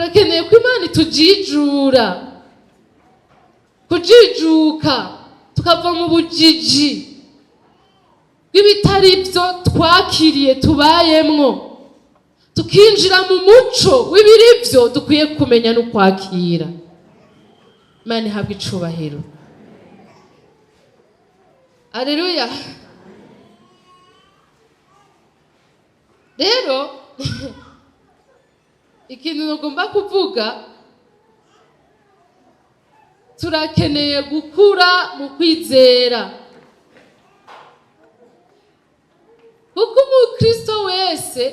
turakeneye ko Imana itujijura, kujijuka tukava mu bujiji bw'ibitari byo twakiriye tubayemwo, tukinjira mu muco w'ibiri byo dukwiye kumenya no kwakira. Imana ihabwe icubahiro. Haleluya. Rero ikintu nagomba kuvuga, turakeneye gukura mu kwizera, kuko umukristo wese,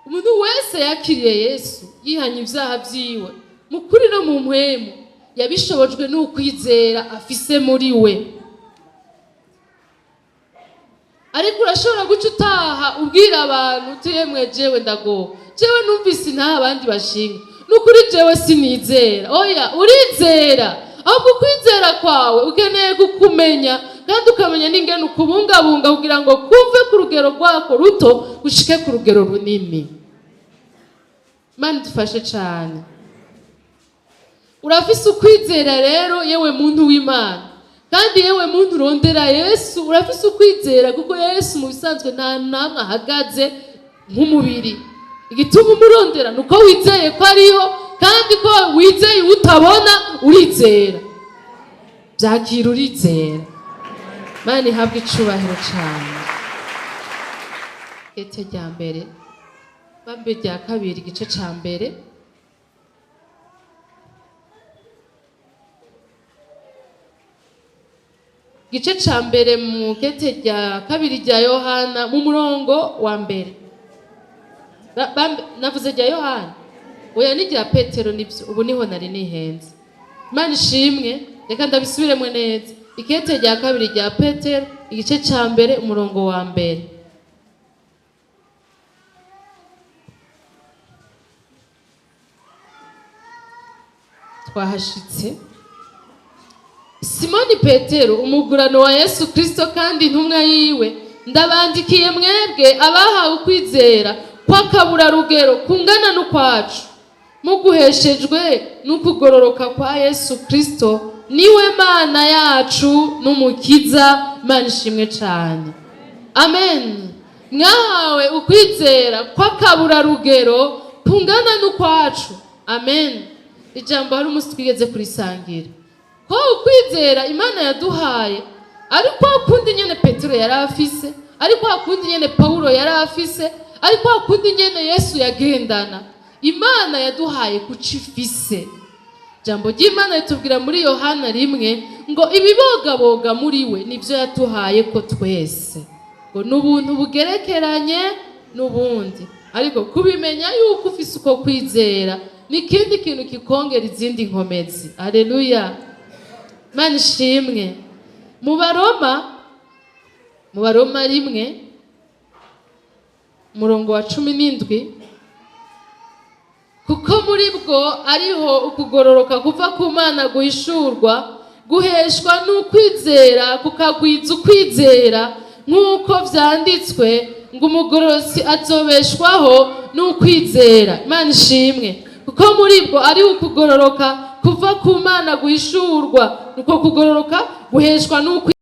umuntu wese yakiriye Yesu yihanye ibyaha byiwe mu kuri no mu mpwemu, yabishobojwe n'ukwizera afise muri we. Ariko urashobora guca utaha ubwira abantu uti yemwe jewe ndagowe, jewe numvise nta abandi bashinga, nukuri jewe sinizera. Oya, urizera, ahubwo kwizera kwawe ukeneye gukumenya, kandi ukamenya n'ingene ukubungabunga kugira ngo kuve ku rugero rwako ruto gushike ku rugero runini. Imana idufashe cane. Urafise ukwizera rero yewe muntu w'Imana, kandi yewe muntu urondera Yesu, urafise ukwizera kuko Yesu mu bisanzwe nta namwe ahagaze nk'umubiri. Igituma umurondera nuko wizeye ko ariho, kandi ko wizeye utabona urizera. Byakira urizera. Imana ihabwe icubahiro cane. Gete rya mbere, bambe rya kabiri igice ca mbere. Gice ca mbere mu gete rya kabiri rya Yohana mu murongo wa mbere. Navuze rya Yohana, oya ni rya Petero, nibyo ubu niho nari nihenze. Imana ishimwe. Reka ndabisubiremwe neza. Igete rya kabiri rya Petero igice ca mbere umurongo wa mbere. Twahashitse. Simoni Petero, umugurano wa Yesu Kristo kandi intumwa yiwe, ndabandikiye mwebwe abahawe ukwizera kw'akabura rugero kungana n'ukwacu, muguheshejwe n'ukugororoka kwa Yesu Kristo, niwe Mana yacu n'umukiza. Imana ishimwe cane. Amen. Mwahawe ukwizera kw'akabura rugero kungana n'ukwacu. Amen. Ijambo hari umunsi twigeze kurisangira ko ukwizera Imana yaduhaye ariko akundi nyene Petero yari afise, ariko akundi nyene Paulo yari afise, ariko akundi nyene Yesu yagendana. Imana yaduhaye kucifise. Jambo ry'Imana ritubwira muri Yohana 1 ngo ibibogaboga muri we nivyo yatuhaye ko twese, ngo n'ubuntu bugerekeranye n'ubundi. Ariko kubimenya yuko ufise uko kwizera n'ikindi kintu kikongera izindi nkomezi. Haleluya. Imana ishimwe. Mu Baroma 1 murongo wa 17, kuko muri bwo ariho ukugororoka kuva ku Mana guhishurwa, guheshwa n'ukwizera kukagwiza ukwizera, nk'uko vyanditswe ngo umugororosi azobeshwaho n'ukwizera. Imana ishimwe. Kuko muri bwo ariho ukugororoka kuva ku Mana guhishurwa, nuko kugororoka guheshwa n'ukwizera.